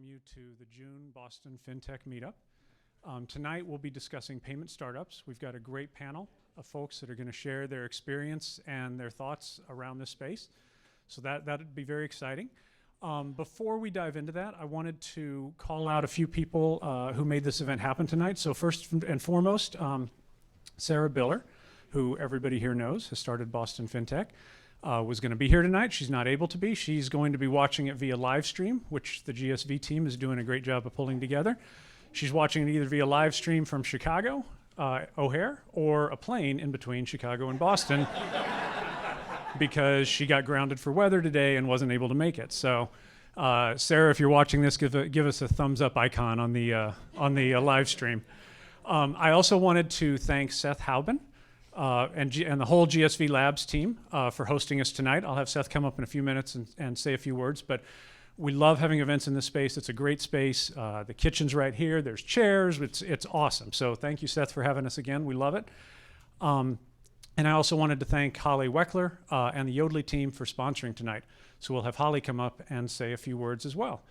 you to the June Boston FinTech Meetup. Tonight we'll be discussing payment startups. We've got a great panel of folks that are going to share their experience and their thoughts around this space. So that'd be very exciting. Before we dive into that, I wanted to call out a few people who made this event happen tonight. So first and foremost, Sarah Biller, who everybody here knows, has started Boston FinTech. Was going to be here tonight. She's not able to be. She's going to be watching it via live stream, which the GSV team is doing a great job of pulling together. She's watching it either via live stream from Chicago, O'Hare, or a plane in between Chicago and Boston because she got grounded for weather today and wasn't able to make it. So, Sarah, if you're watching this, give us a thumbs up icon on the live stream. I also wanted to thank Seth Haubin and the whole GSV Labs team for hosting us tonight. I'll have Seth come up in a few minutes and say a few words, but we love having events in this space. It's a great space. The kitchen's right here. There's chairs. It's awesome. So thank you, Seth, for having us again. We love it. And I also wanted to thank Holly Weckler and the Yodlee team for sponsoring tonight. So we'll have Holly come up and say a few words as well.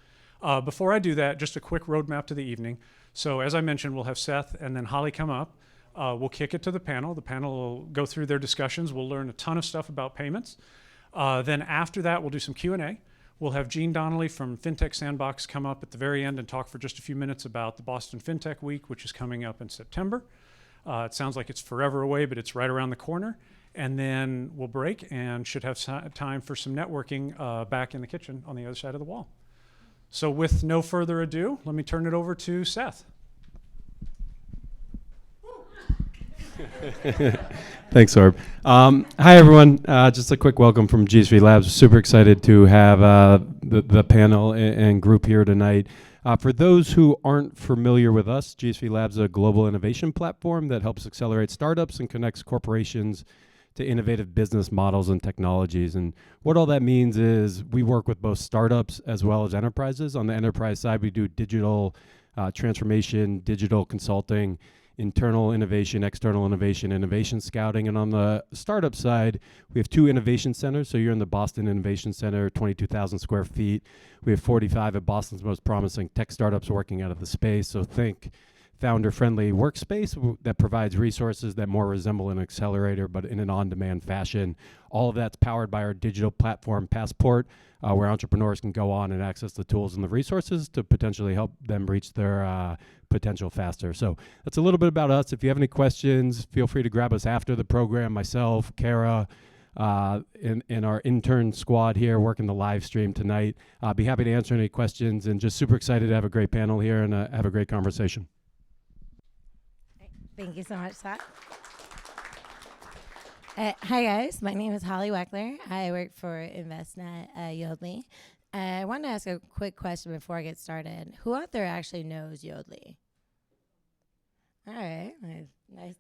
Before I do that, just a quick roadmap to the evening. So as I mentioned, we'll have Seth and then Holly come up. We'll kick it to the panel. The panel will go through their discussions. We'll learn a ton of stuff about payments. Then after that, we'll do some Q&A. We'll have Gene Donnelly from FinTech Sandbox come up at the very end and talk for just a few minutes about the Boston FinTech Week, which is coming up in September. It sounds like it's forever away, but it's right around the corner. And then we'll break and should have time for some networking back in the kitchen on the other side of the wall. So with no further ado, let me turn it over to Seth. Thanks, Orb. Hi, everyone. Just a quick welcome from GSV Labs. Super excited to have the panel and group here tonight. For those who aren't familiar with us, GSV Labs is a global innovation platform that helps accelerate startups and connects corporations to innovative business models and technologies. And what all that means is we work with both startups as well as enterprises. On the enterprise side, we do digital transformation, digital consulting, internal innovation, external innovation, innovation scouting. And on the startup side, we have 2 innovation centers. So you're in the Boston Innovation Center, 22,000 square feet. We have 45 of Boston's most promising tech startups working out of the space. So think founder-friendly workspace that provides resources that more resemble an accelerator, but in an on-demand fashion. All of that's powered by our digital platform, Passport, where entrepreneurs can go on and access the tools and the resources to potentially help them reach their potential faster. So that's a little bit about us. If you have any questions, feel free to grab us after the program. Myself, Kara, and our intern squad here working the live stream tonight. I'll be happy to answer any questions and just super excited to have a great panel here and have a great conversation. Thank you so much, Seth. Hi, guys. My name is Holly Weckler. I work for InvestNet Yodlee. I wanted to ask a quick question before I get started. Who out there actually knows Yodlee? All right.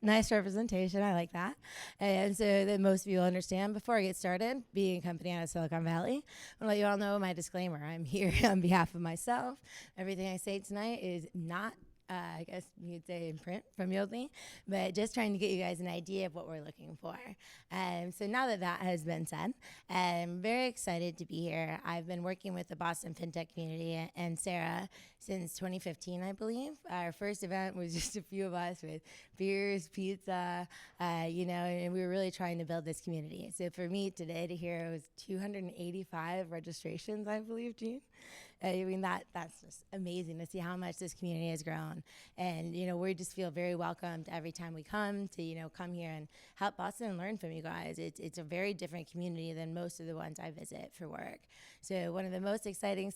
Nice representation. I like that. And so that most of you will understand, before I get started, being a company out of Silicon Valley, I want to let you all know my disclaimer. I'm here on behalf of myself. Everything I say tonight is not I guess you could say in print from Yodlee, but just trying to get you guys an idea of what we're looking for. So now that that has been said, I'm very excited to be here. I've been working with the Boston FinTech community and Sarah since 2015, I believe. Our first event was just a few of us with beers, pizza, and we were really trying to build this community. So for me today to hear it was 285 registrations, I believe, Gene. I mean, that's just amazing to see how much this community has grown. And, we just feel very welcomed every time we come to, come here and help Boston and learn from you guys. It's a very different community than most of the ones I visit for work. So one of the most exciting,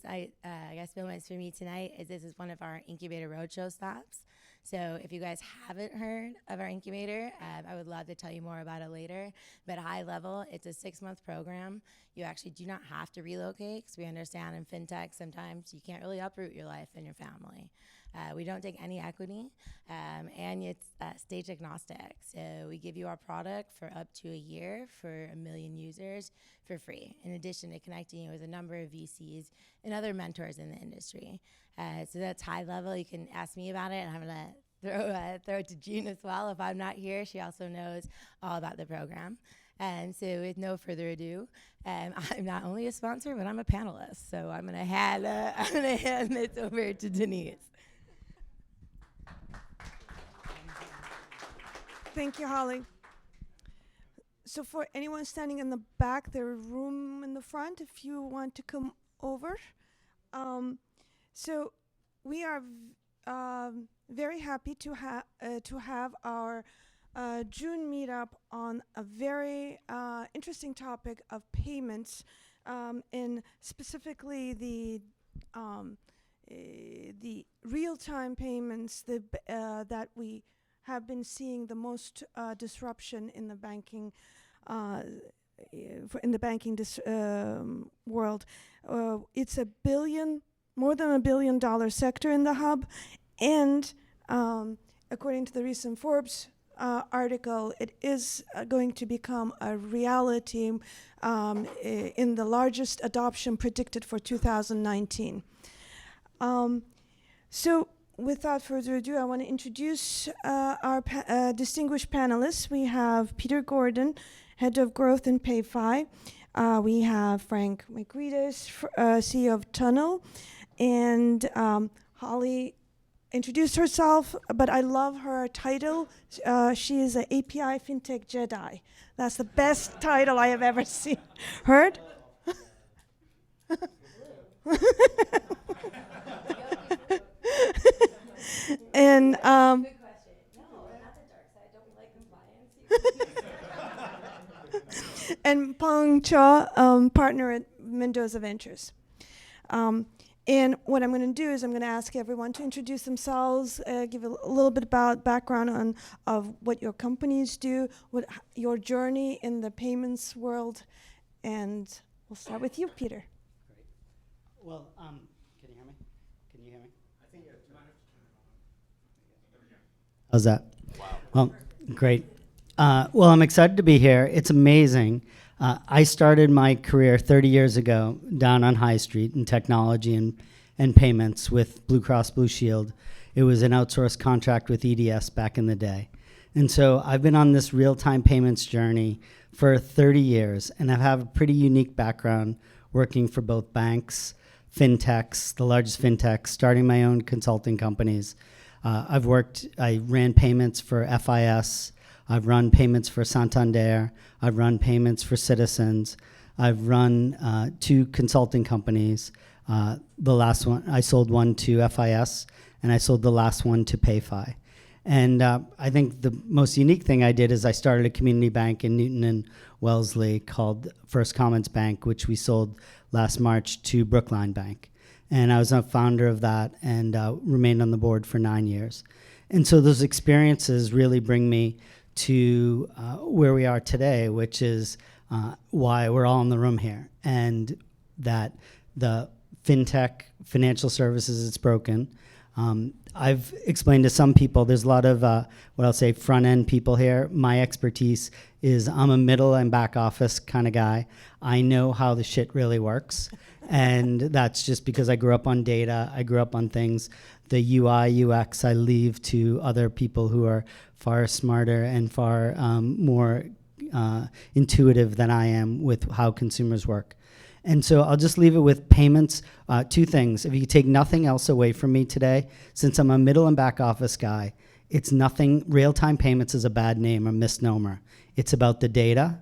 moments for me tonight is this is one of our incubator roadshow stops. So if you guys haven't heard of our incubator, I would love to tell you more about it later. But high level, it's a 6-month program. You actually do not have to relocate because we understand in FinTech sometimes you can't really uproot your life and your family. We don't take any equity, and it's stage agnostic. So we give you our product for up to a year for 1 million users for free, in addition to connecting you with a number of VCs and other mentors in the industry. So that's high level. You can ask me about it, and I'm going to throw it to Jean as well. If I'm not here, she also knows all about the program. And so with no further ado, I'm not only a sponsor, but I'm a panelist. So I'm gonna hand this over to Denise. Thank you, Holly. So for anyone standing in the back, there's room in the front if you want to come over. So we are very happy to have our June meetup on a very interesting topic of payments, and specifically the real-time payments that we have been seeing the most disruption in the banking world. It's more than $1 billion sector in the hub, and according to the recent Forbes article, it is going to become a reality in the largest adoption predicted for 2019. So without further ado, I want to introduce our distinguished panelists. We have Peter Gordon, Head of Growth in PayFi. We have Frank Makrides, CEO of Tunnel, and Holly introduced herself, but I love her title. She is an API FinTech Jedi. That's the best title I have ever seen. Heard? And Good question. No, not the dark side. Don't we like compliance? and Peng Cha, partner at Mendoza Ventures. And what I'm going to do is I'm going to ask everyone to introduce themselves, give a little bit about background of what your companies do, your journey in the payments world, and we'll start with you, Peter. Great. Well, can you hear me? Can you hear me? I think you have How's that? Wow. Well, great. Well, I'm excited to be here. It's amazing. I started my career 30 years ago down on High Street in technology and payments with Blue Cross Blue Shield. It was an outsourced contract with EDS back in the day. And so I've been on this real-time payments journey for 30 years, and I have a pretty unique background working for both banks, FinTechs, the largest FinTechs, starting my own consulting companies. I ran payments for FIS, I've run payments for Santander. I've run payments for Citizens. I've run 2 consulting companies. The last one, I sold one to FIS, and I sold the last one to PayFi. And I think the most unique thing I did is I started a community bank in Newton and Wellesley called First Commons Bank, which we sold last March to Brookline Bank. And I was a founder of that and remained on the board for 9 years. And so those experiences really bring me to where we are today, which is why we're all in the room here, and that the FinTech, financial services, it's broken. I've explained to some people, there's a lot of what I'll say front-end people here. My expertise is I'm a middle and back office kind of guy. I know how the shit really works, and that's just because I grew up on data. I grew up on things. The UI, UX, I leave to other people who are far smarter and far more intuitive than I am with how consumers work. And so I'll just leave it with payments. 2 things. If you take nothing else away from me today, since I'm a middle and back office guy, it's nothing. Real-time payments is a bad name or misnomer. It's about the data,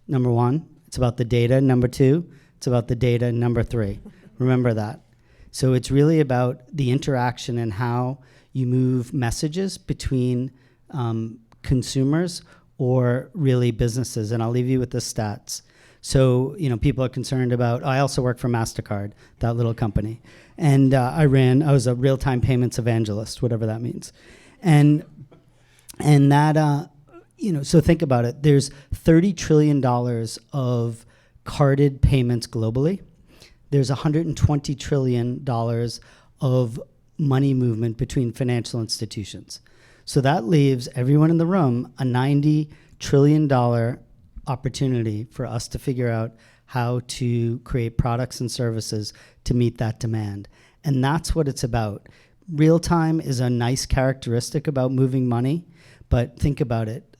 number 1. It's about the data, number 2. It's about the data, number 3. Remember that. So it's really about the interaction and how you move messages between consumers or really businesses. And I'll leave you with the stats. So, people are concerned about, I also work for Mastercard, that little company. And I was a real-time payments evangelist, whatever that means. And that, so think about it. There's $30 trillion of carded payments globally. There's $120 trillion of money movement between financial institutions. So that leaves everyone in the room a $90 trillion opportunity for us to figure out how to create products and services to meet that demand. And that's what it's about. Real time is a nice characteristic about moving money, but think about it.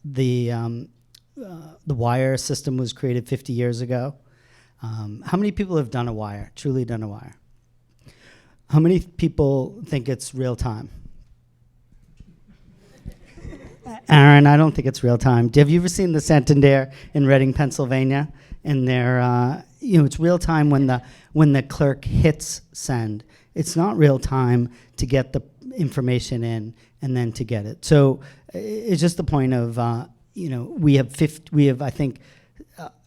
the wire system was created 50 years ago. How many people have done a wire, truly done a wire? How many people think it's real time? Aaron, I don't think it's real time. Have you ever seen the Santander in Reading, Pennsylvania? And they're, it's real time when the clerk hits send. It's not real time to get the information in and then to get it. So it's just the point of, we have I think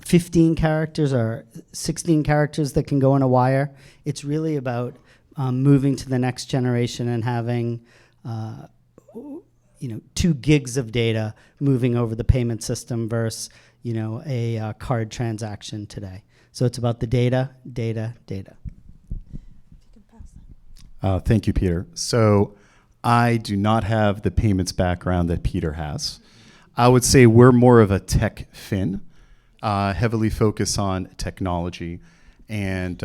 15 characters or 16 characters that can go in a wire. It's really about moving to the next generation and having 2 gigs of data moving over the payment system versus a card transaction today. So it's about the data. Thank you, Peter. So I do not have the payments background that Peter has. I would say we're more of a tech fin, heavily focused on technology. And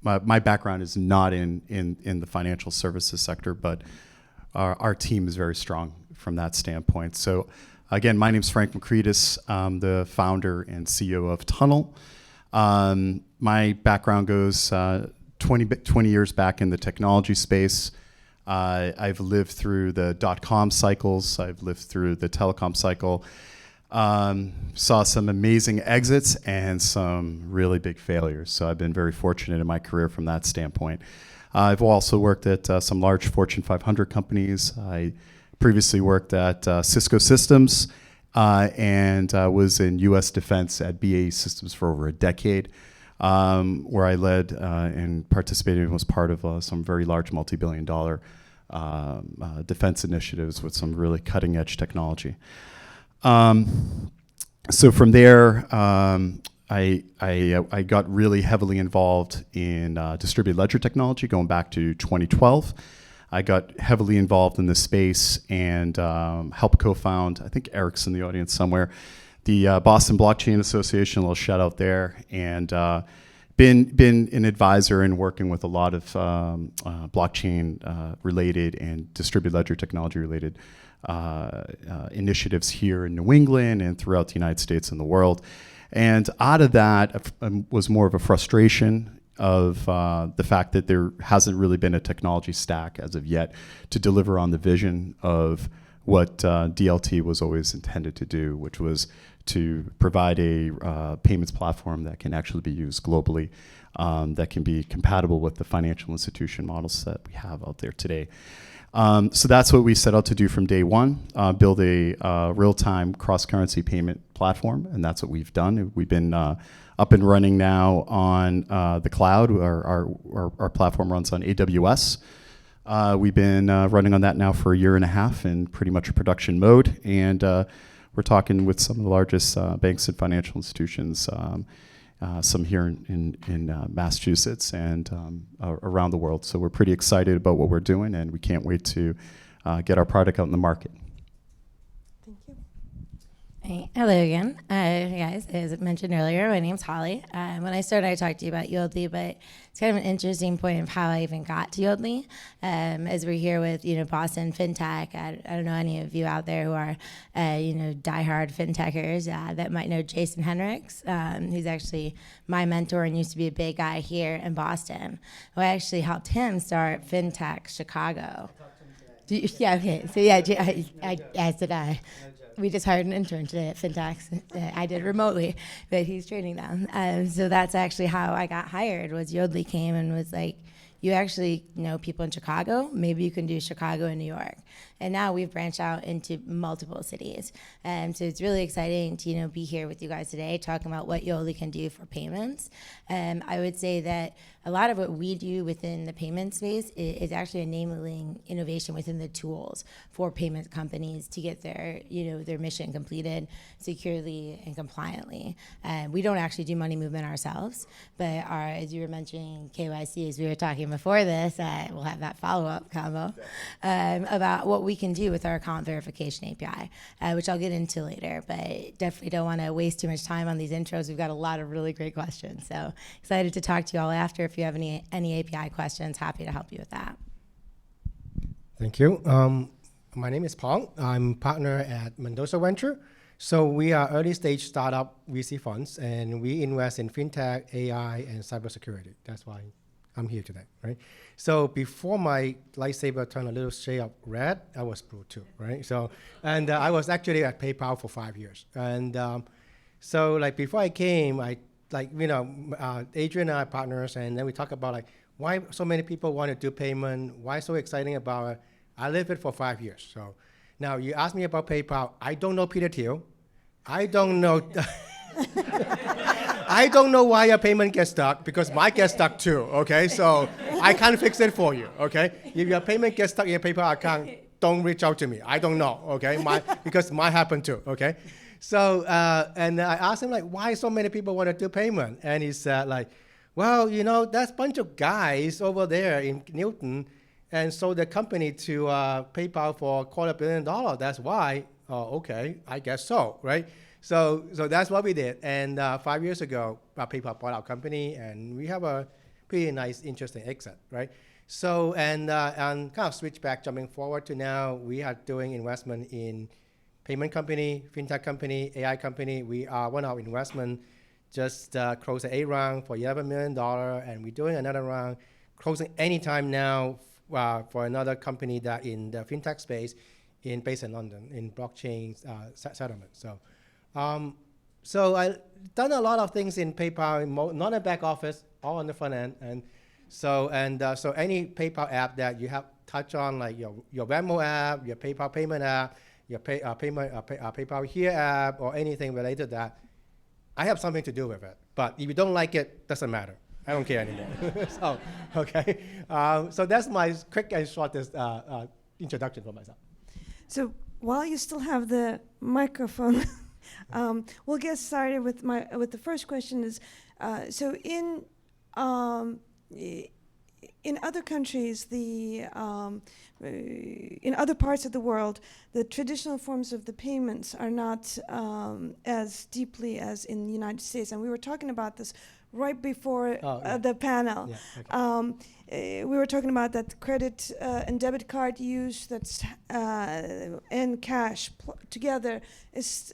my background is not in the financial services sector, but our team is very strong from that standpoint. So again, my name's Frank Makrides. I'm the founder and CEO of Tunnel. My background goes 20 years back in the technology space. I've lived through the dot-com cycles. I've lived through the telecom cycle. Saw some amazing exits and some really big failures. So I've been very fortunate in my career from that standpoint. I've also worked at some large Fortune 500 companies. I previously worked at Cisco Systems and was in U.S. Defense at BAE Systems for over a decade, where I led and participated and was part of some very large multi-billion-dollar defense initiatives with some really cutting-edge technology. So from there, I got really heavily involved in distributed ledger technology going back to 2012. I got heavily involved in this space and helped co-found, I think Eric's in the audience somewhere, the Boston Blockchain Association, a little shout out there, and been an advisor and working with a lot of blockchain related and distributed ledger technology related initiatives here in New England and throughout the United States and the world. And out of that was more of a frustration of the fact that there hasn't really been a technology stack as of yet to deliver on the vision of what DLT was always intended to do, which was to provide a payments platform that can actually be used globally, that can be compatible with the financial institution models that we have out there today. So that's what we set out to do from day one, build a real-time cross-currency payment platform, and that's what we've done. We've been up and running now on the cloud. Our platform runs on AWS. We've been running on that now for a year and a half in pretty much production mode, and we're talking with some of the largest banks and financial institutions, some here in Massachusetts and around the world. So we're pretty excited about what we're doing, and we can't wait to get our product out in the market. Thank you. Hey, hello again. Hey guys, as I mentioned earlier, my name's Holly. When I started, I talked to you about Yodlee, but it's kind of an interesting point of how I even got to Yodlee. As we're here with, Boston FinTech, I don't know any of you out there who are, diehard FinTechers that might know Jason Henricks, who's actually my mentor and used to be a big guy here in Boston. Who I actually helped him start FinTech Chicago. Yeah, okay. So yeah, as did I. We just hired an intern today at FinTech. I did remotely, but he's training them. So that's actually how I got hired. Was Yodlee came and was like, you actually know people in Chicago. Maybe you can do Chicago and New York. And now we've branched out into multiple cities. So it's really exciting to be here with you guys today, talking about what Yodlee can do for payments. I would say that a lot of what we do within the payment space is actually enabling innovation within the tools for payment companies to get their mission completed securely and compliantly. We don't actually do money movement ourselves, but as you were mentioning KYC, as we were talking before this, we'll have that follow-up combo about what we can do with our account verification API, which I'll get into later, but definitely don't want to waste too much time on these intros. We've got a lot of really great questions, so excited to talk to you all after. If you have any API questions, happy to help you with that. Thank you. My name is Paul. I'm partner at Mendoza Venture, So we are early stage startup VC funds, and we invest in fintech, AI, and cybersecurity. That's why I'm here today, right? So before my lightsaber turned a little shade of red, I was blue too, right? So, and I was actually at PayPal for 5 years. And so like before I came, Adrian and I are partners, and then we talk about like why so many people want to do payment, why so exciting about it. I lived it for 5 years. So now you ask me about PayPal, I don't know Peter Thiel. I don't know. I don't know why your payment gets stuck, because mine gets stuck too, okay? So I can't fix it for you, okay? If your payment gets stuck in your PayPal account, don't reach out to me. I don't know, okay? Because mine happened too, okay? So, and I asked him, like, why so many people want to do payment? And he said, like, well, you know, there's a bunch of guys over there in Newton, and sold the company to PayPal for $250 million. That's why. Oh, okay, I guess so, right? So that's what we did. And 5 years ago, PayPal bought our company, and we have a pretty nice, interesting exit, right? So, and kind of switch back, jumping forward to now, we are doing investment in payment company, fintech company, AI company. We are one of our investment just closed an A round for $11 million, and we're doing another round, closing anytime now for another company that in the fintech space, based in London, in blockchain settlement. So I've done a lot of things in PayPal, not in back office, all on the front end. And so any PayPal app that you have touch on, like your Venmo app, your PayPal payment app, your PayPal Here app, or anything related to that, I have something to do with it. But if you don't like it, doesn't matter. I don't care anymore. So, okay. So that's my quick and shortest introduction for myself. So while you still have the microphone, we'll get started with the first question. Is so in other countries, in other parts of the world, the traditional forms of the payments are not as deeply as in the United States, and we were talking about this right before the panel. Yeah, okay. We were talking about that credit and debit card use and cash together is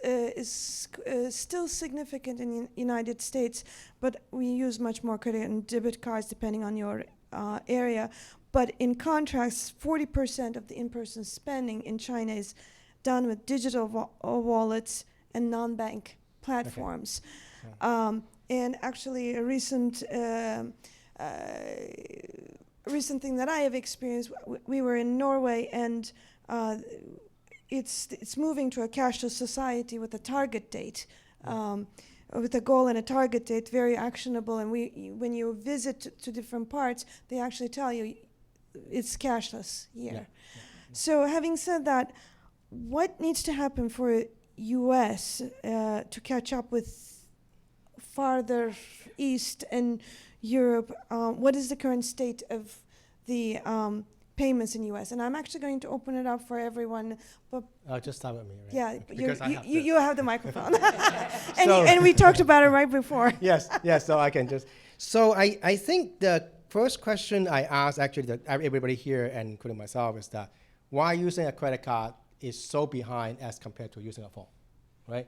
still significant in the United States, but we use much more credit and debit cards depending on your area. But in contrast, 40% of the in-person spending in China is done with digital wallets and non-bank platforms. Okay. And actually, a recent thing that I have experienced, we were in Norway, and it's moving to a cashless society with a target date, with a goal and a target date, very actionable. And when you visit to different parts, they actually tell you it's cashless here. Yeah. So having said that, what needs to happen for U.S. To catch up with farther east and Europe? What is the current state of the payments in U.S.? And I'm actually going to open it up for everyone. But just start with me, right? Yeah, Because you have the microphone. and we talked about it right before. Yes, so I can just. So I think the first question I asked, actually, that everybody here, and including myself, is that why using a credit card is so behind as compared to using a phone, right?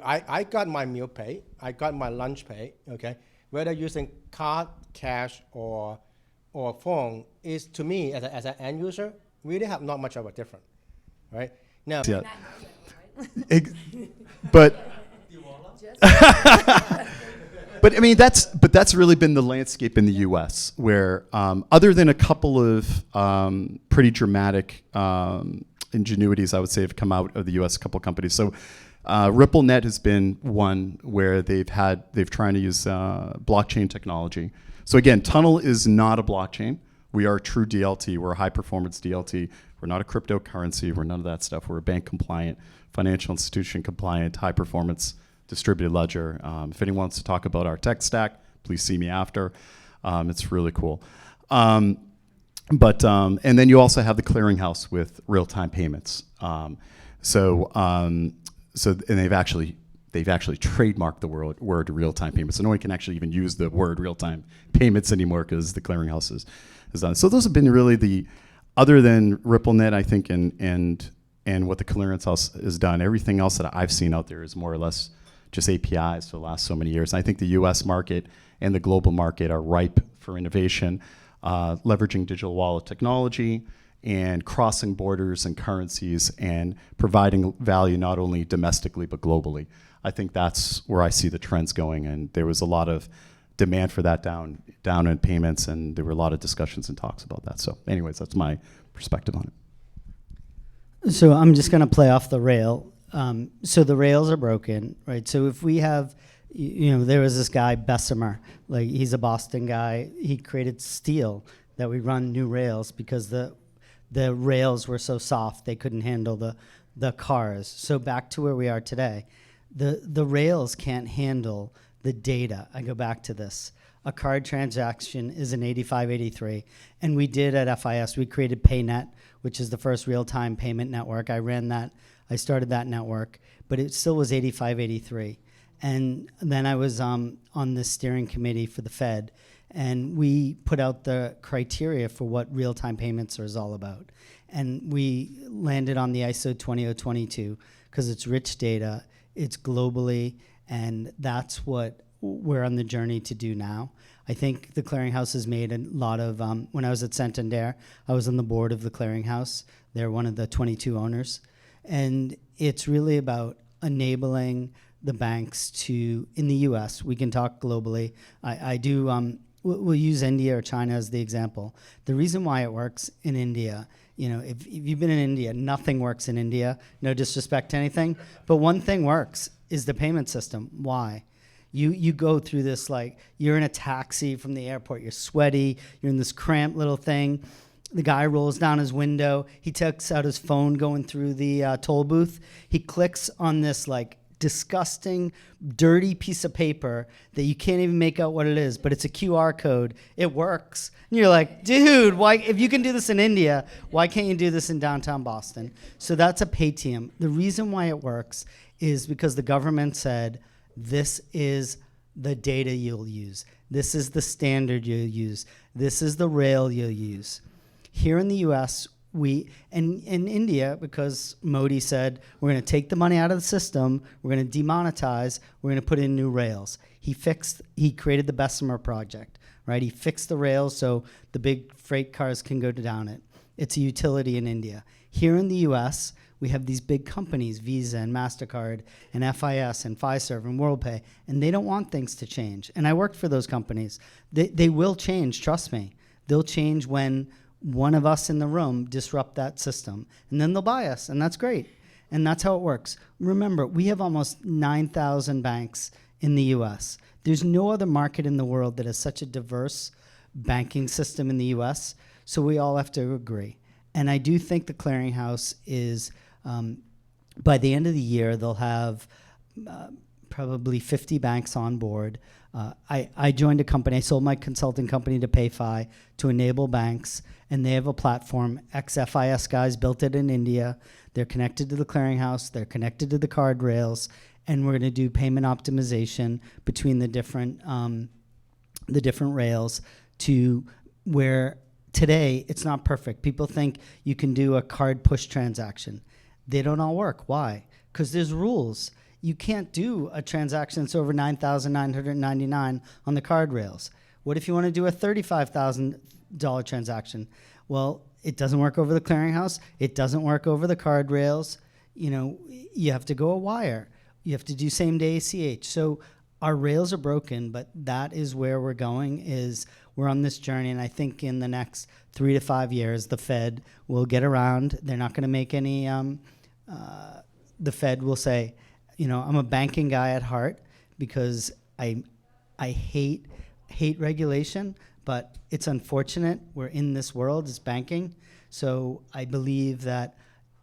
I got my meal pay, I got my lunch pay, okay? Whether using card, cash, or phone is, to me, as an end user, really have not much of a difference, right? Now, Yeah. But but I mean that's really been the landscape in the U.S. where other than a couple of pretty dramatic ingenuities, I would say, have come out of the U.S. A couple of companies. So RippleNet has been one where they've trying to use blockchain technology. So again, Tunnel is not a blockchain. We are a true DLT. We're a high performance DLT. We're not a cryptocurrency. We're none of that stuff. We're a bank compliant, financial institution compliant, high performance distributed ledger. If anyone wants to talk about our tech stack, please see me after. It's really cool. And then you also have the clearinghouse with real-time payments. So they've actually trademarked the word real-time payments. So no one can actually even use the word real-time payments anymore because the clearinghouse is done. So those have been really other than RippleNet, I think, and and what the clearance house has done. Everything else that I've seen out there is more or less just APIs for the last so many years. And I think the US market and the global market are ripe for innovation, leveraging digital wallet technology and crossing borders and currencies and providing value not only domestically but globally. I think that's where I see the trends going, and there was a lot of demand for that down in payments, and there were a lot of discussions and talks about that. So anyways, that's my perspective on it. So I'm just going to play off the rail. So the rails are broken, right? So if we have, there was this guy, Bessemer, like he's a Boston guy. He created steel that we run new rails because the rails were so soft they couldn't handle the cars. So back to where we are today, the rails can't handle the data. I go back to this. A card transaction is an 8583, and we did at FIS, we created PayNet, which is the first real-time payment network. I started that network, but it still was 8583. And then I was on the steering committee for the Fed, and we put out the criteria for what real-time payments is all about. And we landed on the ISO 20022 because it's rich data, it's globally, and that's what we're on the journey to do now. I think the clearinghouse has made a lot of, when I was at Santander, I was on the board of the clearinghouse. They're one of the 22 owners. And it's really about enabling the banks to, in the US, we can talk globally. We'll use India or China as the example. The reason why it works in India, if you've been in India, nothing works in India. No disrespect to anything, but one thing works is the payment system. Why? You go through this, like, you're in a taxi from the airport, you're sweaty, you're in this cramped little thing. The guy rolls down his window, he takes out his phone going through the toll booth. He clicks on this, like, disgusting, dirty piece of paper that you can't even make out what it is, but it's a QR code. It works. And you're like, dude, why? If you can do this in India, why can't you do this in downtown Boston? So that's a Paytm. The reason why it works is because the government said, this is the data you'll use. This is the standard you'll use. This is the rail you'll use. Here in the US, in India, because Modi said, we're going to take the money out of the system, we're going to demonetize, we're going to put in new rails. He created the Bessemer project, right? He fixed the rails so the big freight cars can go down it. It's a utility in India. Here in the US, we have these big companies, Visa and Mastercard and FIS and Fiserv and WorldPay, and they don't want things to change. And I worked for those companies. They will change, trust me. They'll change when one of us in the room disrupt that system, and then they'll buy us, and that's great. And that's how it works. Remember, we have almost 9,000 banks in the US. There's no other market in the world that has such a diverse banking system in the US, so we all have to agree. And I do think the clearinghouse is, by the end of the year, they'll have probably 50 banks on board. I joined a company, I sold my consulting company to PayFi to enable banks, and they have a platform. Ex-FIS guys built it in India. They're connected to the clearinghouse, they're connected to the card rails, and we're going to do payment optimization between the different rails to where today it's not perfect. People think you can do a card push transaction. They don't all work. Why? Because there's rules. You can't do a transaction that's over $9,999 on the card rails. What if you want to do a $35,000 transaction? Well, it doesn't work over the clearinghouse. It doesn't work over the card rails. You have to go a wire. You have to do same-day ACH. So our rails are broken, but that is where we're going, is we're on this journey, and I think in the next 3 to 5 years, the Fed will get around. They're not going to make any, the Fed will say, I'm a banking guy at heart because I hate regulation, but it's unfortunate we're in this world, it's banking. So I believe that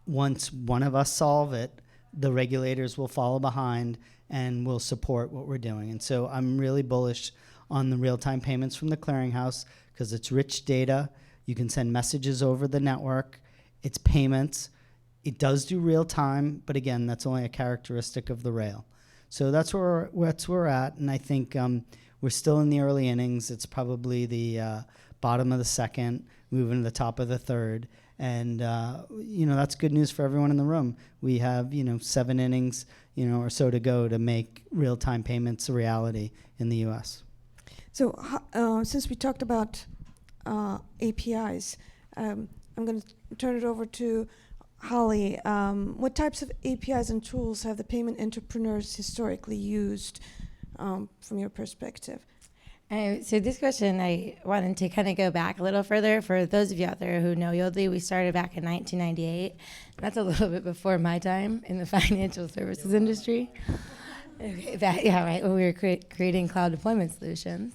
once one of us solve it, the regulators will follow behind and will support what we're doing. And so I'm really bullish on the real-time payments from the clearinghouse because it's rich data. You can send messages over the network. It's payments. It does do real time, but again, that's only a characteristic of the rail. So that's where we're at, and I think we're still in the early innings. It's probably the bottom of the second, moving to the top of the third, And, that's good news for everyone in the room. We have, 7 innings, or so to go to make real-time payments a reality in the U.S. So since we talked about APIs, I'm going to turn it over to Holly. What types of APIs and tools have the payment entrepreneurs historically used from your perspective? So this question, I wanted to kind of go back a little further. For those of you out there who know Yodlee, we started back in 1998. That's a little bit before my time in the financial services industry. Okay, when we were creating cloud deployment solutions.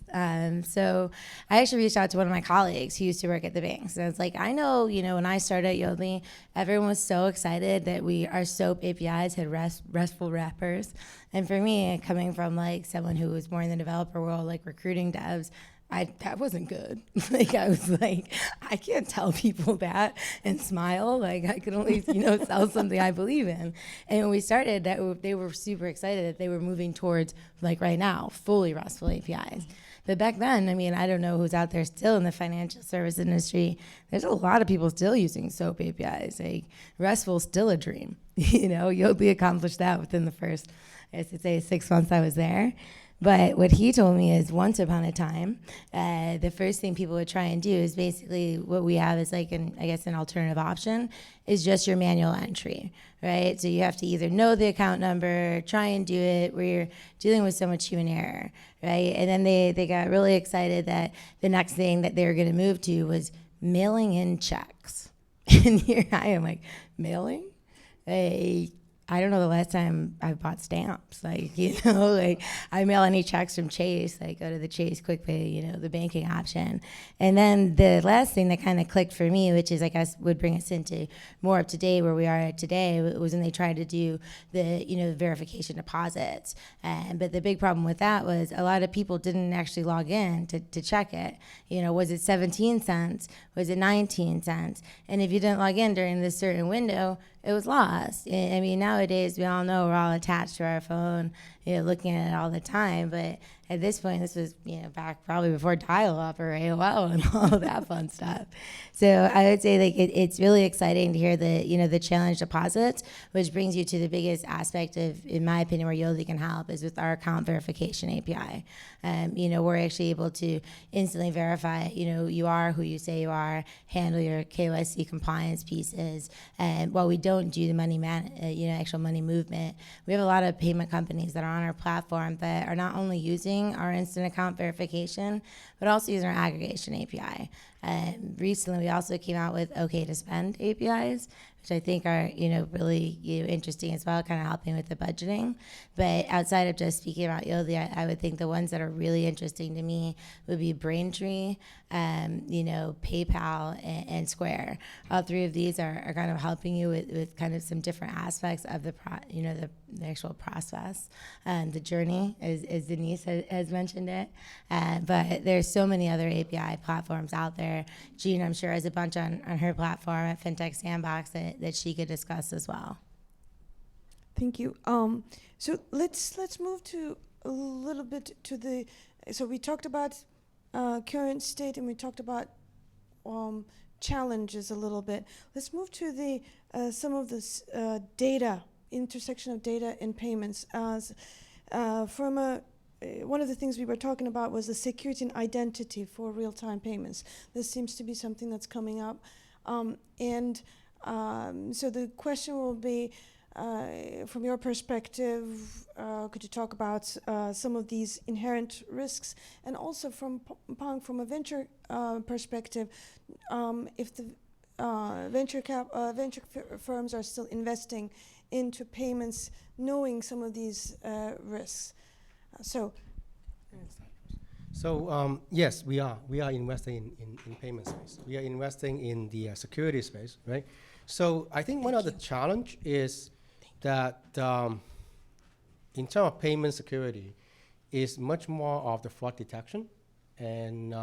So I actually reached out to one of my colleagues who used to work at the banks. And I was like, I know, when I started at Yodlee, everyone was so excited that our SOAP APIs had RESTful wrappers. And for me, coming from like someone who was more in the developer world, like recruiting devs, that wasn't good. I was like, I can't tell people that and smile. Like I could only, sell something I believe in. And when we started, they were super excited that they were moving towards, like right now, fully RESTful APIs. But back then, I don't know who's out there still in the financial service industry. There's a lot of people still using SOAP APIs. Like RESTful is still a dream. Yodlee accomplished that within the first, I should say, 6 months I was there. But what he told me is once upon a time, the first thing people would try and do is basically what we have is like an alternative option is just your manual entry, right? So you have to either know the account number, try and do it where you're dealing with so much human error, right? And then they got really excited that the next thing that they were going to move to was mailing in checks. And here I am like, mailing? I don't know the last time I bought stamps. I mail any checks from Chase, go to the Chase QuickPay, the banking option. And then the last thing that kind of clicked for me, which is I guess would bring us into more up to date where we are today, was when they tried to do the verification deposits. But the big problem with that was a lot of people didn't actually log in to check it. Was it 17 cents? Was it 19 cents? And if you didn't log in during this certain window, it was lost. Nowadays we all know we're all attached to our phone, looking at it all the time. But at this point, this was back probably before dial-up or AOL and all of that fun stuff. So I would say it's really exciting to hear the challenge deposits, which brings you to the biggest aspect of, in my opinion, where Yodlee can help is with our account verification API. We're actually able to instantly verify, you are who you say you are, handle your KYC compliance pieces, and while we don't do the actual money movement, we have a lot of payment companies that are on our platform that are not only using our instant account verification, but also using our aggregation API. Recently, we also came out with OK to Spend APIs, which I think are really interesting as well, kind of helping with the budgeting. But outside of just speaking about Yodlee, I would think the ones that are really interesting to me would be Braintree, PayPal, and Square. All three of these are kind of helping you with kind of some different aspects of the actual process, the journey, as Denise has mentioned it. But there's so many other API platforms out there. Jean, I'm sure, has a bunch on her platform at FinTech Sandbox that she could discuss as well. Thank you. So let's move to a little bit to the. So we talked about current state and we talked about challenges a little bit. Let's move to the some of this data, intersection of data and payments. One of the things we were talking about was the security and identity for real-time payments. This seems to be something that's coming up. So the question will be, from your perspective, could you talk about some of these inherent risks? And also from a venture perspective, if the venture firms are still investing into payments, knowing some of these risks. So yes, we are investing in payment space. We are investing in the security space, right? So I think one of the challenge is that in terms of payment security is much more of the fraud detection. And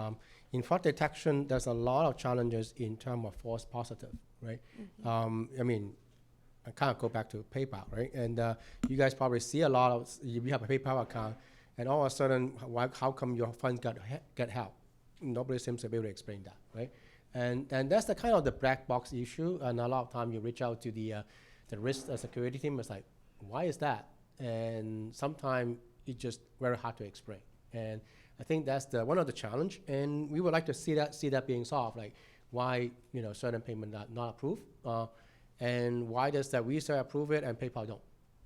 in fraud detection, there's a lot of challenges in terms of false positive, right? Mm-hmm. I kind of go back to PayPal, right? And you guys probably see a lot of, you have a PayPal account, and all of a sudden, how come your funds get help? Nobody seems to be able to explain that, right? And that's the kind of the black box issue. And a lot of time you reach out to the risk security team. It's like, why is that? And sometimes it's just very hard to explain. And I think that's one of the challenge. And we would like to see that being solved. Like why certain payment not approved, and why does that Visa approve it and PayPal don't,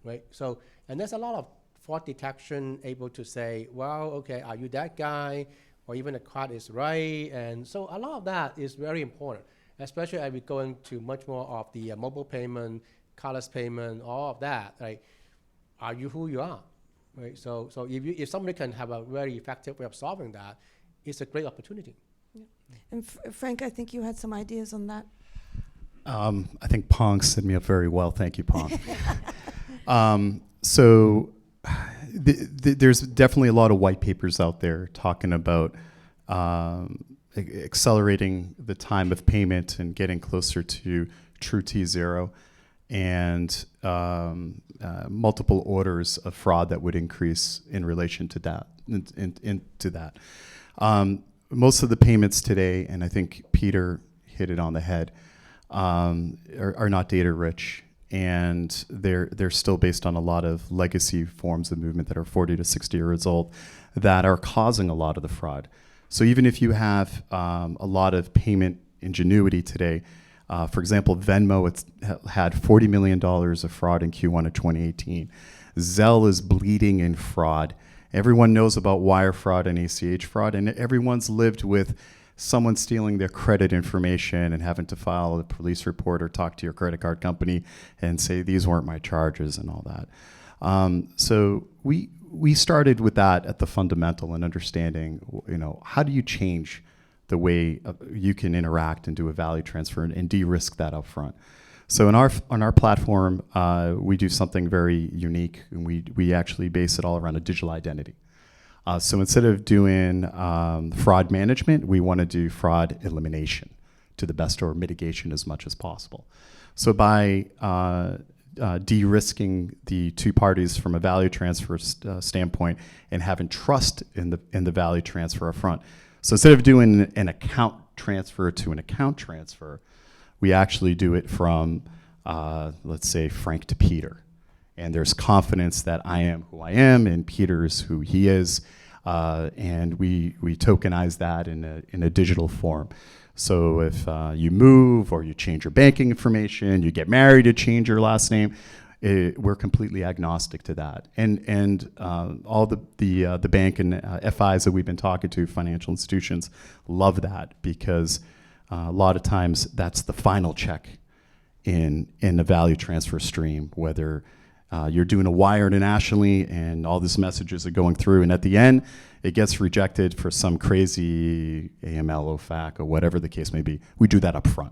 right? So and there's a lot of fraud detection able to say, well, okay, are you that guy? Or even the card is right. And so a lot of that is very important, especially as we go into much more of the mobile payment, cardless payment, all of that. Like, are you who you are? Right? So if somebody can have a very effective way of solving that, it's a great opportunity. Yeah. And Frank, I think you had some ideas on that. I think Pong set me up very well. Thank you, Pong. So there's definitely a lot of white papers out there talking about accelerating the time of payment and getting closer to true T0, and multiple orders of fraud that would increase in relation to that. Into that. Most of the payments today, and I think Peter hit it on the head, are not data rich. And they're still based on a lot of legacy forms of movement that are 40 to 60 years old that are causing a lot of the fraud. So even if you have a lot of payment ingenuity today, for example, Venmo had $40 million of fraud in Q1 of 2018. Zelle is bleeding in fraud. Everyone knows about wire fraud and ACH fraud, and everyone's lived with someone stealing their credit information and having to file a police report or talk to your credit card company and say, these weren't my charges and all that. So we started with that at the fundamental and understanding, how do you change the way you can interact and do a value transfer and de-risk that up front. So on our platform, we do something very unique, and we actually base it all around a digital identity. So instead of doing fraud management, we want to do fraud elimination to the best, or mitigation as much as possible. So by de-risking the two parties from a value transfer standpoint and having trust in the value transfer up front. So instead of doing an account transfer to an account transfer, we actually do it from, let's say, Frank to Peter. And there's confidence that I am who I am and Peter is who he is. And we tokenize that in a digital form. So if you move or you change your banking information, you get married, you change your last name, we're completely agnostic to that. And all the bank and FIs that we've been talking to, financial institutions, love that, because a lot of times that's the final check in the value transfer stream, whether you're doing a wire internationally and all these messages are going through, and at the end it gets rejected for some crazy AML, OFAC, or whatever the case may be. We do that up front.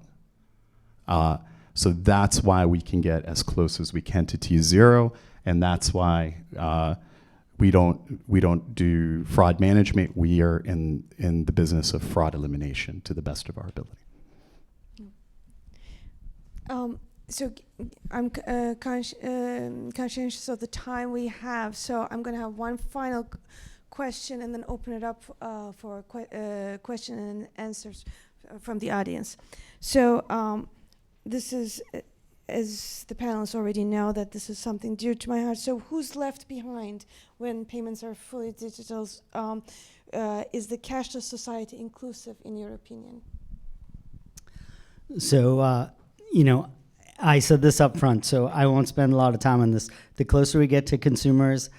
So that's why we can get as close as we can to T0, and that's why we don't do fraud management. We are in the business of fraud elimination to the best of our ability. So I'm conscientious of the time we have, so I'm going to have one final question and then open it up for question and answers from the audience. So this is, as the panelists already know, that this is something dear to my heart. So who's left behind when payments are fully digital? Is the cashless society inclusive, in your opinion? So, I said this up front, so I won't spend a lot of time on this. The closer we get to consumers,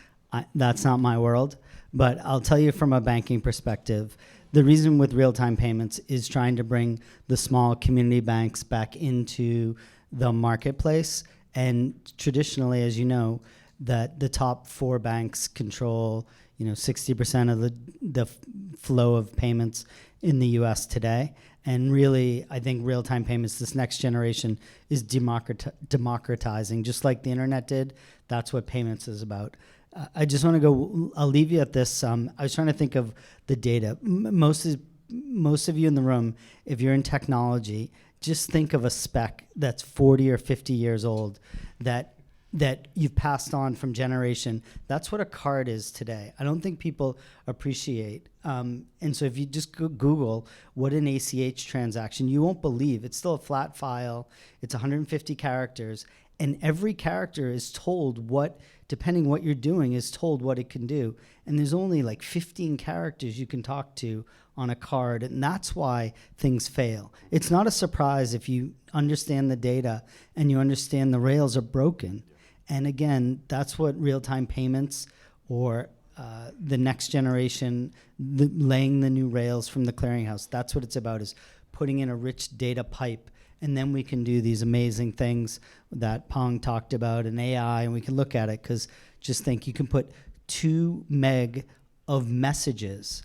that's not my world. But I'll tell you from a banking perspective, the reason with real-time payments is trying to bring the small community banks back into the marketplace. And traditionally, as you know, that the top 4 banks control 60% of the flow of payments in the U.S. today. And really, I think real-time payments, this next generation, is democratizing. Just like the internet did, that's what payments is about. I just want to I'll leave you at this. I was trying to think of the data. Most of you in the room, if you're in technology, just think of a spec that's 40 or 50 years old that that you've passed on from generation. That's what a card is today. I don't think people appreciate. And so if you just Google what an ACH transaction, you won't believe. It's still a flat file. It's 150 characters. And every character is told what, depending what you're doing, is told what it can do. And there's only like 15 characters you can talk to on a card, and that's why things fail. It's not a surprise if you understand the data and you understand the rails are broken. And again, that's what real-time payments or the next generation, laying the new rails from the clearinghouse, that's what it's about, is putting in a rich data pipe. And then we can do these amazing things that Pong talked about in AI, and we can look at it, because just think, you can put 2 meg of messages.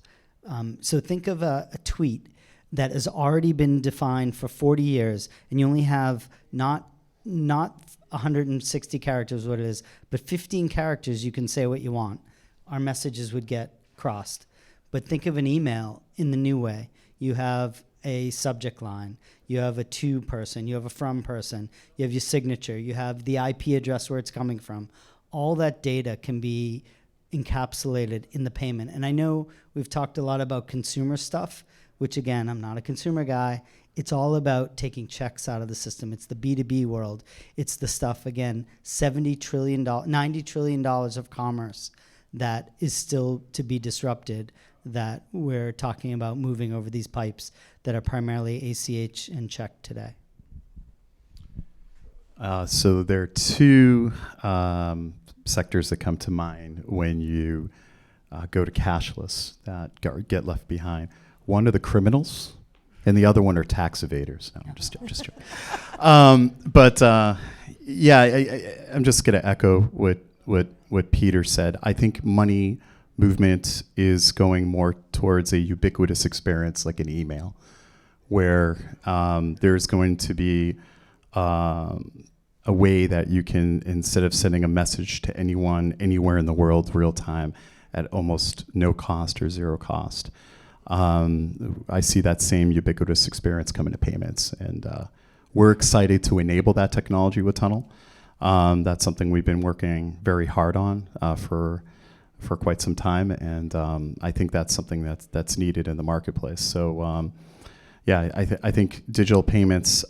So think of a tweet that has already been defined for 40 years, and you only have not 160 characters, what it is, but 15 characters, you can say what you want. Our messages would get crossed. But think of an email in the new way. You have a subject line, you have a to person, you have a from person, you have your signature, you have the IP address where it's coming from. All that data can be encapsulated in the payment. And I know we've talked a lot about consumer stuff, which again, I'm not a consumer guy. It's all about taking checks out of the system. It's the B2B world. It's the stuff, again, $70 trillion, $90 trillion of commerce that is still to be disrupted, that we're talking about moving over these pipes that are primarily ACH and check today. So there are 2 sectors that come to mind when you go to cashless that get left behind. One are the criminals, and the other one are tax evaders. No, I'm just joking. I'm just going to echo what Peter said. I think money movement is going more towards a ubiquitous experience, like an email, where there's going to be a way that you can, instead of sending a message to anyone, anywhere in the world, real time, at almost no cost or zero cost, I see that same ubiquitous experience coming to payments. And we're excited to enable that technology with Tunnel. That's something we've been working very hard on for quite some time, and I think that's something that's needed in the marketplace. So I think digital payments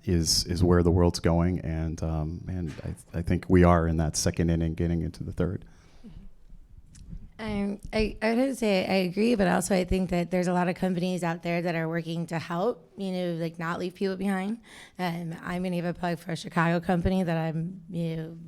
is where the world's going, and I think we are in that second inning, getting into the third. I would have to say I agree, but also I think that there's a lot of companies out there that are working to help, like not leave people behind. I'm going to give a plug for a Chicago company that I'm,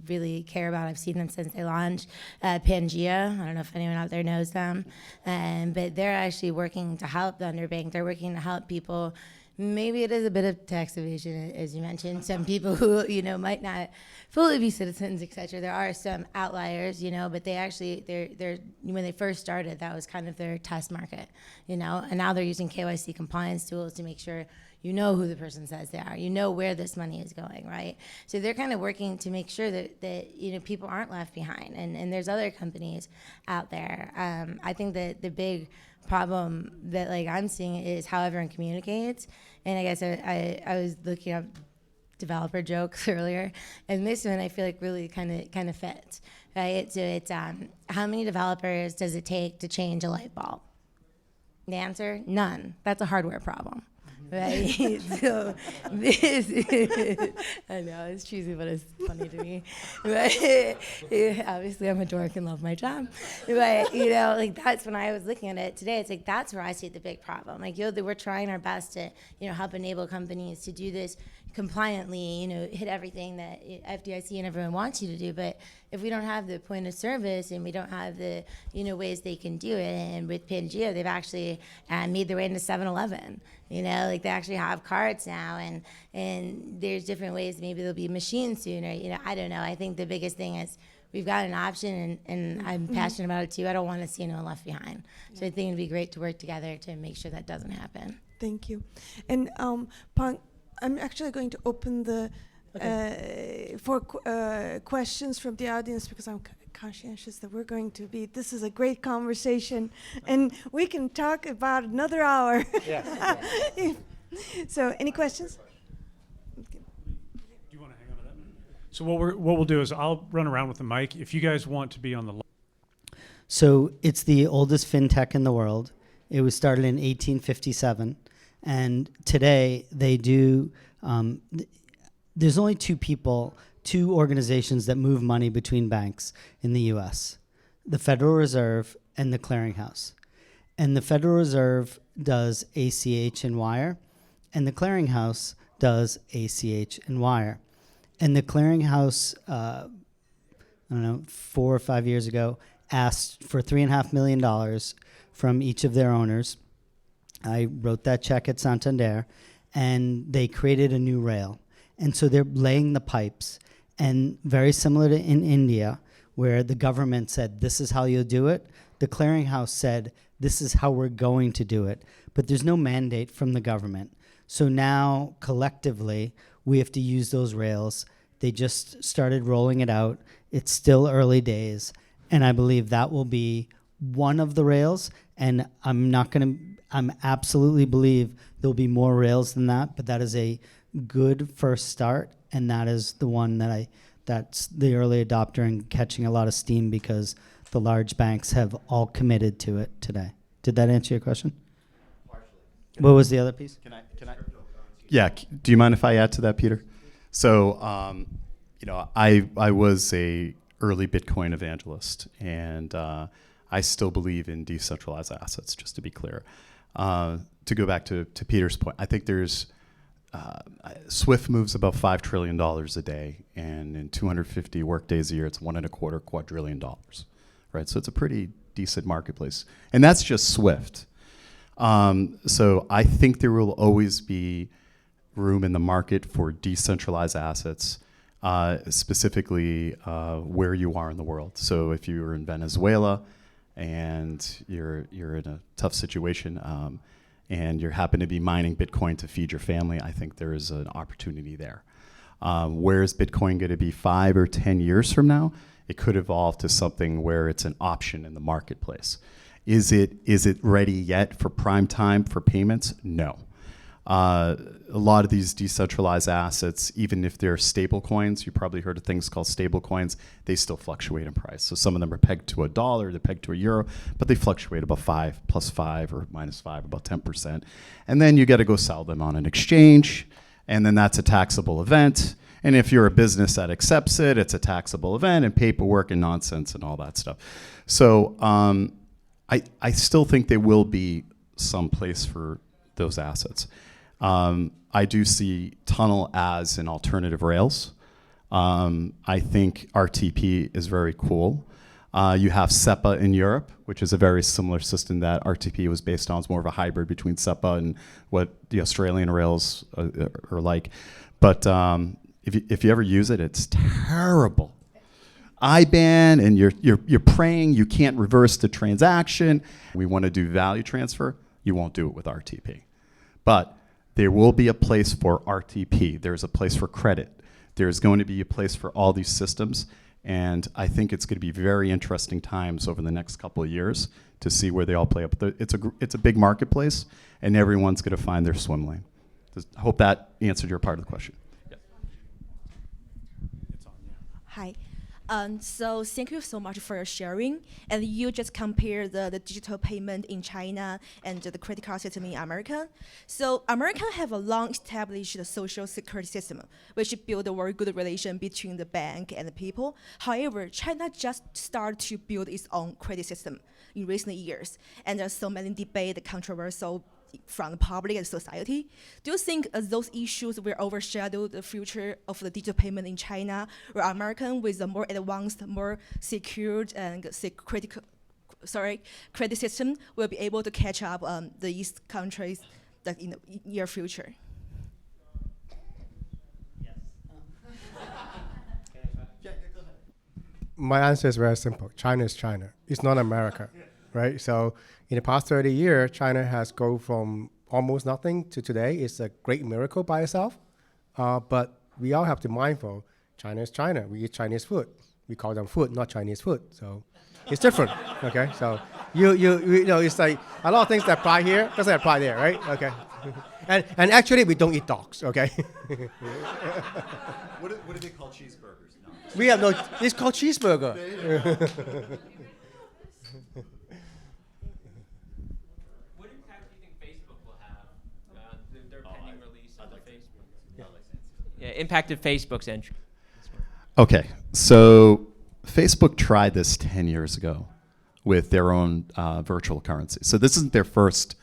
really care about. I've seen them since they launched, Pangea. I don't know if anyone out there knows them, but they're actually working to help the underbanked. They're working to help people. Maybe it is a bit of tax evasion, as you mentioned. Some people who, might not fully be citizens, et cetera. There are some outliers, but they actually, they're when they first started, that was kind of their test market, and now they're using KYC compliance tools to make sure who the person says they are, where this money is going, right? So they're kind of working to make sure that people aren't left behind. And there's other companies out there. I think that the big problem that I'm seeing is how everyone communicates. And I guess I was looking up developer jokes earlier, and this one I feel like really kind of fits, right? So it's how many developers does it take to change a light bulb? The answer, none. That's a hardware problem. Right? So this I know, it's cheesy, but it's funny to me. But obviously I'm a dork and love my job. But, that's when I was looking at it today. It's that's where I see the big problem. Yodlee, we're trying our best to, help enable companies to do this compliantly, hit everything that FDIC and everyone wants you to do. But if we don't have the point of service and we don't have the, ways they can do it, and with Pangea, they've actually made their way into 7-Eleven. They actually have cards now, and there's different ways. Maybe there'll be machines soon, or, I don't know. I think the biggest thing is we've got an option, and I'm passionate about it too. I don't want to see anyone left behind. So I think it'd be great to work together to make sure that doesn't happen. Thank you. And Pang, I'm actually going to open the for questions from the audience, because I'm conscientious that this is a great conversation, and we can talk about another hour. Yes. So any questions? Do you want to hang on to that? So what we'll do is I'll run around with the mic. If you guys want to be on the So it's the oldest FinTech in the world. It was started in 1857. And today they do, there's only two organizations that move money between banks in the US, the Federal Reserve and the Clearinghouse. And the Federal Reserve does ACH and wire, and the Clearinghouse does ACH and wire. And the Clearinghouse, I don't know, 4 or 5 years ago, asked for $3.5 million from each of their owners. I wrote that check at Santander, and they created a new rail. And so they're laying the pipes. And very similar to in India, where the government said, this is how you'll do it, the Clearinghouse said, this is how we're going to do it. But there's no mandate from the government. So now, collectively, we have to use those rails. They just started rolling it out. It's still early days. And I believe that will be one of the rails. And I'm absolutely believe there'll be more rails than that, but that is a good first start. And that is the one that's the early adopter and catching a lot of steam because the large banks have all committed to it today. Did that answer your question? Partially. What was the other piece? Can I? Yeah. Do you mind if I add to that, Peter? So, I was a early Bitcoin evangelist, and I still believe in decentralized assets. Just to be clear, to go back to Peter's point, I think there's Swift moves about $5 trillion a day, and in 250 work days a year, it's $1.25 quadrillion, right? So it's a pretty decent marketplace, and that's just Swift. So I think there will always be room in the market for decentralized assets, specifically where you are in the world. So if you're in Venezuela and you're in a tough situation and you happen to be mining Bitcoin to feed your family, I think there is an opportunity there. Where is Bitcoin going to be 5 or 10 years from now? It could evolve to something where it's an option in the marketplace. Is it ready yet for prime time for payments? No. A lot of these decentralized assets, even if they're stable coins, you probably heard of things called stable coins, they still fluctuate in price. So some of them are pegged to $1, they're pegged to €1, but they fluctuate about 5, plus 5 or minus 5, about 10%. And then you got to go sell them on an exchange, and then that's a taxable event. And if you're a business that accepts it, it's a taxable event and paperwork and nonsense and all that stuff. So I still think there will be some place for those assets. I do see tunnel as an alternative rails. I think RTP is very cool. You have SEPA in Europe, which is a very similar system that RTP was based on. It's more of a hybrid between SEPA and what the Australian rails are like. But if you ever use it, it's terrible. IBAN, and you're praying you can't reverse the transaction. We want to do value transfer. You won't do it with RTP. But there will be a place for RTP. There's a place for credit. There's going to be a place for all these systems. And I think it's going to be very interesting times over the next couple of years to see where they all play up. It's a big marketplace, and everyone's going to find their swim lane. I hope that answered your part of the question. Hi. So thank you so much for your sharing. And you just compared the digital payment in China and the credit card system in America. So America have a long-established social security system, which build a very good relation between the bank and the people. However, China just started to build its own credit system in recent years. And there's so many debate, controversial from the public and society. Do you think those issues will overshadow the future of the digital payment in China, or American with a more advanced, more secured and credit system will be able to catch up the East countries in the near future? My answer is very simple. China is China. It's not America, right? So in the past 30 years, China has gone from almost nothing to today. It's a great miracle by itself. But we all have to be mindful, China is China. We eat Chinese food. We call them food, not Chinese food. So it's different, okay? So you know, it's like a lot of things that apply here doesn't apply there, right? Okay. And actually, we don't eat dogs, okay? What do they call cheeseburgers? We have no. It's called cheeseburger. What impact do you think Facebook will have? Their pending release of the Facebook. Yeah, impact of Facebook's entry. Okay, so Facebook tried this 10 years ago with their own virtual currency. So this isn't their first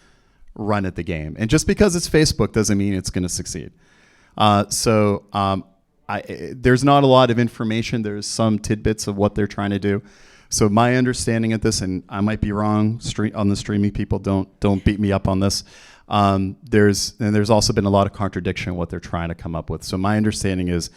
run at the game. And just because it's Facebook doesn't mean it's going to succeed. There's not a lot of information. There's some tidbits of what they're trying to do. So my understanding of this, and I might be wrong, on the streaming people, don't beat me up on this. There's also been a lot of contradiction in what they're trying to come up with. So my understanding is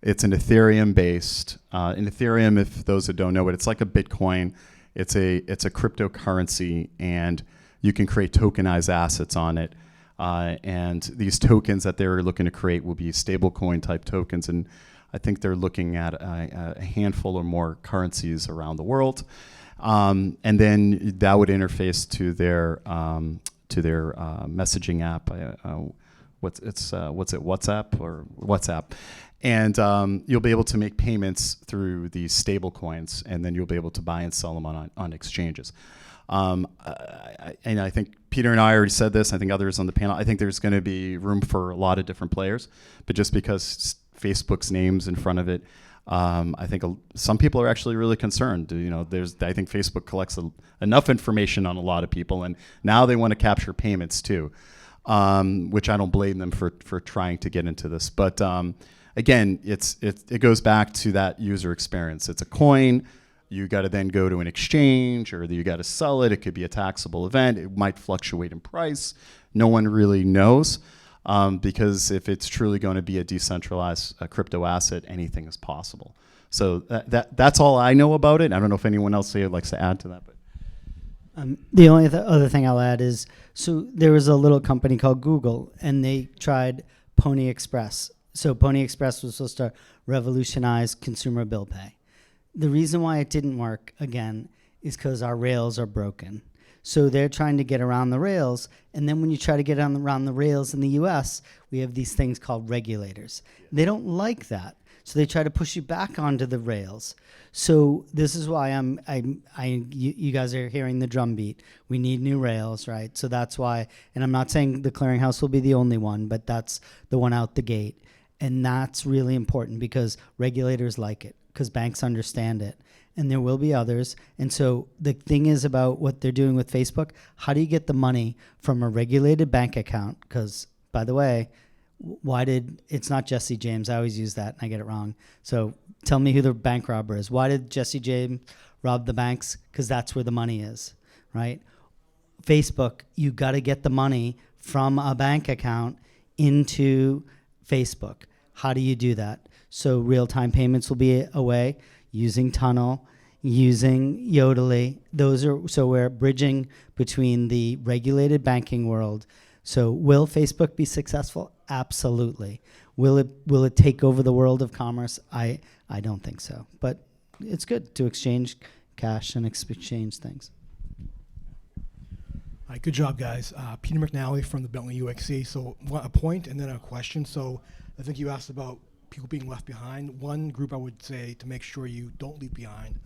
it's an Ethereum-based. In Ethereum, if those that don't know it, it's like a Bitcoin. It's a cryptocurrency, and you can create tokenized assets on it. And these tokens that they're looking to create will be stablecoin type tokens, and I think they're looking at a handful or more currencies around the world, and then that would interface to their messaging app. WhatsApp, and you'll be able to make payments through these stable coins, and then you'll be able to buy and sell them on exchanges. And I think Peter and I already said this. I think others on the panel. I think there's going to be room for a lot of different players, but just because Facebook's name's in front of it, I think some people are actually really concerned. I think Facebook collects enough information on a lot of people, and now they want to capture payments too, which I don't blame them for trying to get into this. But again, it goes back to that user experience. It's a coin. You got to then go to an exchange, or you got to sell it. It could be a taxable event. It might fluctuate in price. No one really knows, because if it's truly going to be a decentralized crypto asset, anything is possible. So that's all I know about it. I don't know if anyone else here likes to add to that. But the only other thing I'll add is, so there was a little company called Google, and they tried Pony Express. So Pony Express was supposed to revolutionize consumer bill pay. The reason why it didn't work, again, is because our rails are broken. So they're trying to get around the rails, and then when you try to get around the rails in the US, we have these things called regulators. They don't like that, so they try to push you back onto the rails. So this is why you guys are hearing the drumbeat. We need new rails, right? So that's why, and I'm not saying the clearinghouse will be the only one, but that's the one out the gate. And that's really important because regulators like it, because banks understand it, and there will be others. And so the thing is about what they're doing with Facebook, how do you get the money from a regulated bank account? Because, by the way, it's not Jesse James. I always use that and I get it wrong. So tell me who the bank robber is. Why did Jesse James rob the banks? Because that's where the money is, right? Facebook, you got to get the money from a bank account into Facebook. How do you do that? So real-time payments will be a way, using Tunnel, using Yodlee. So we're bridging between the regulated banking world. So will Facebook be successful? Absolutely. Will it take over the world of commerce? I don't think so. But it's good to exchange cash and exchange things. Hi, good job, guys. Peter McNally from the Bentley UXC. So a point and then a question. So I think you asked about people being left behind. One group I would say to make sure you don't leave behind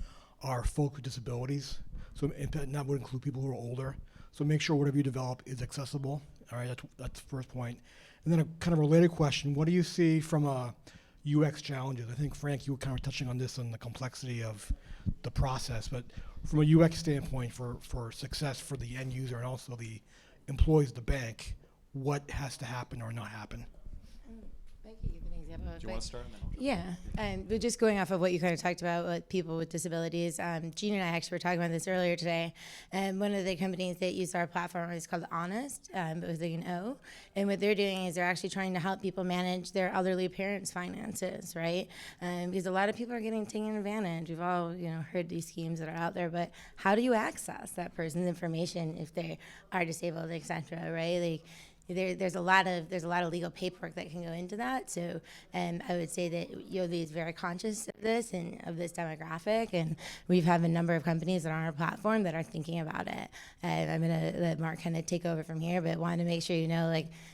are folk with disabilities. So and that would include people who are older. So make sure whatever you develop is accessible. All right, that's the first point. And then a kind of related question, what do you see from UX challenges? I think, Frank, you were kind of touching on this and the complexity of the process, but from a UX standpoint for success for the end user and also the employees of the bank, what has to happen or not happen? I can give an example. do you want to start? Yeah, but just going off of what you kind of talked about with people with disabilities, Gene and I actually were talking about this earlier today, and one of the companies that use our platform is called Honest, but with an O, and what they're doing is they're actually trying to help people manage their elderly parents' finances, right? Because a lot of people are getting taken advantage. We've all heard these schemes that are out there, but how do you access that person's information if they are disabled, et cetera, right? There's a lot of legal paperwork that can go into that. So I would say that Yodlee is very conscious of this and of this demographic, and we've had a number of companies that are on our platform that are thinking about it. I'm gonna let Mark kind of take over from here, but wanted to make sure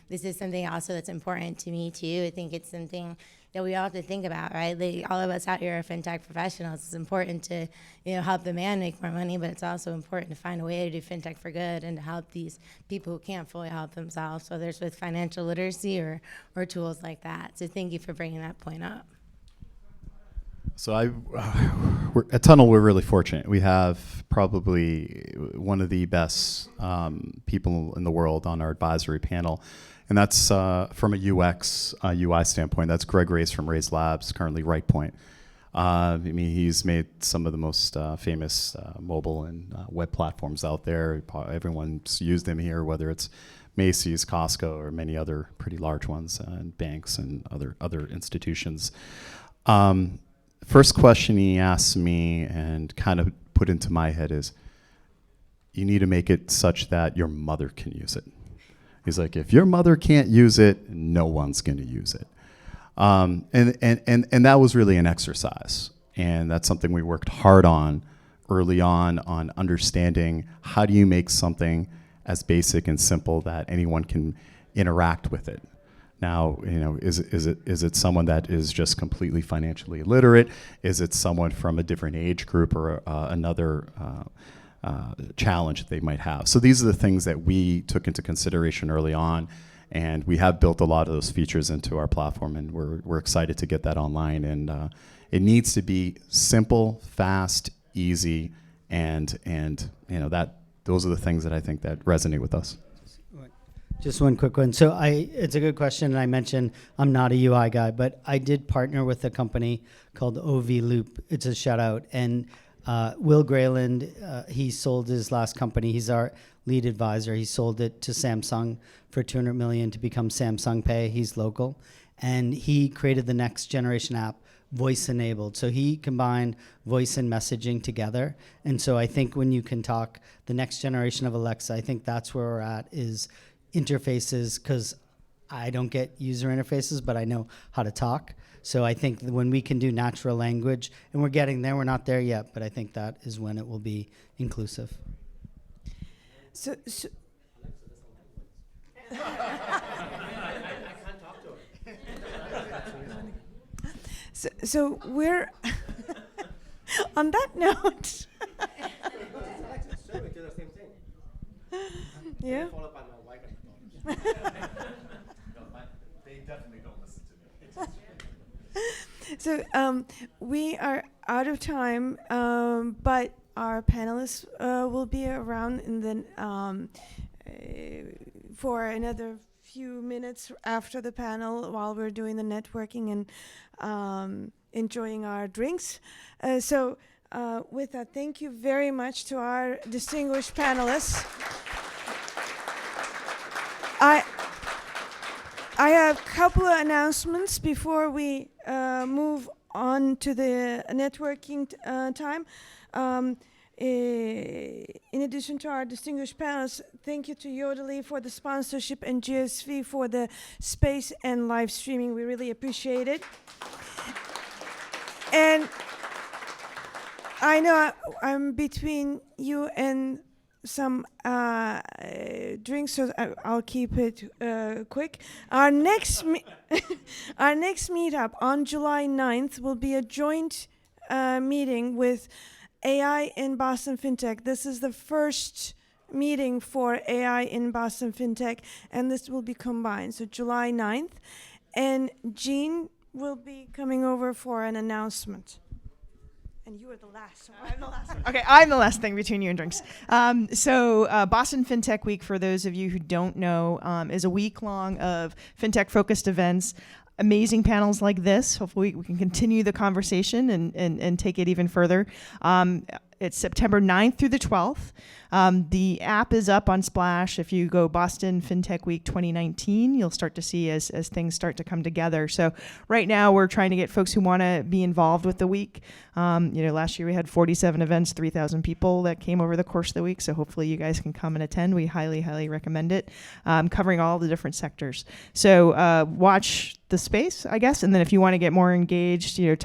this is something also that's important to me too. I think it's something that we all have to think about, right? All of us out here are FinTech professionals. It's important to, help the man make more money, but it's also important to find a way to do FinTech for good and to help these people who can't fully help themselves, whether it's with financial literacy or tools like that. So thank you for bringing that point up. So at Tunnel, we're really fortunate. We have probably one of the best people in the world on our advisory panel. And that's from a UX, UI standpoint. That's Greg Race from Raise Labs, currently RightPoint. He's made some of the most famous mobile and web platforms out there. Everyone's used them here, whether it's Macy's, Costco, or many other pretty large ones, and banks and other institutions. First question he asked me and kind of put into my head is, you need to make it such that your mother can use it. He's like, if your mother can't use it, no one's going to use it. And that was really an exercise. And that's something we worked hard on early on understanding how do you make something as basic and simple that anyone can interact with it. Now, is it someone that is just completely financially illiterate? Is it someone from a different age group or another challenge that they might have? So these are the things that we took into consideration early on, and we have built a lot of those features into our platform, and we're excited to get that online. And it needs to be simple, fast, easy, and those are the things that I think that resonate with us. Just one quick one. So it's a good question, and I mentioned I'm not a UI guy, but I did partner with a company called OV Loop. It's a shout out. And Will Grayland, he sold his last company. He's our lead advisor. He sold it to Samsung for $200 million to become Samsung Pay. He's local. And he created the next generation app, voice enabled. So he combined voice and messaging together. And so I think when you can talk the next generation of Alexa, I think that's where we're at, is interfaces, because I don't get user interfaces, but I know how to talk. So I think that when we can do natural language, and we're getting there, we're not there yet, but I think that is when it will be inclusive. So So we're on that note. Yeah. They definitely don't listen to me. So we are out of time, but our panelists will be around and then for another few minutes after the panel while we're doing the networking and enjoying our drinks. So with that, thank you very much to our distinguished panelists. I have a couple of announcements before we move on to the networking time. In addition to our distinguished panelists, thank you to Yodlee for the sponsorship and GSV for the space and live streaming. We really appreciate it. And I know I'm between you and some drinks, so I'll keep it quick. Our next meetup on July 9th will be a joint meeting with AI in Boston FinTech. This is the first meeting for AI in Boston FinTech, and this will be combined. So July 9th. And Jean will be coming over for an announcement. And you are the last. So I'm the last one. Okay, I'm the last thing between you and drinks. So Boston FinTech Week, for those of you who don't know, is a week long of FinTech-focused events. Amazing panels like this. Hopefully we can continue the conversation and take it even further. It's September 9th through the 12th. The app is up on Splash. If you go Boston FinTech Week 2019, you'll start to see as things start to come together. So right now we're trying to get folks who want to be involved with the week. Last year we had 47 events, 3,000 people that came over the course of the week. So hopefully you guys can come and attend. We highly, highly recommend it, covering all the different sectors. So watch the space, I guess. And then if you want to get more engaged,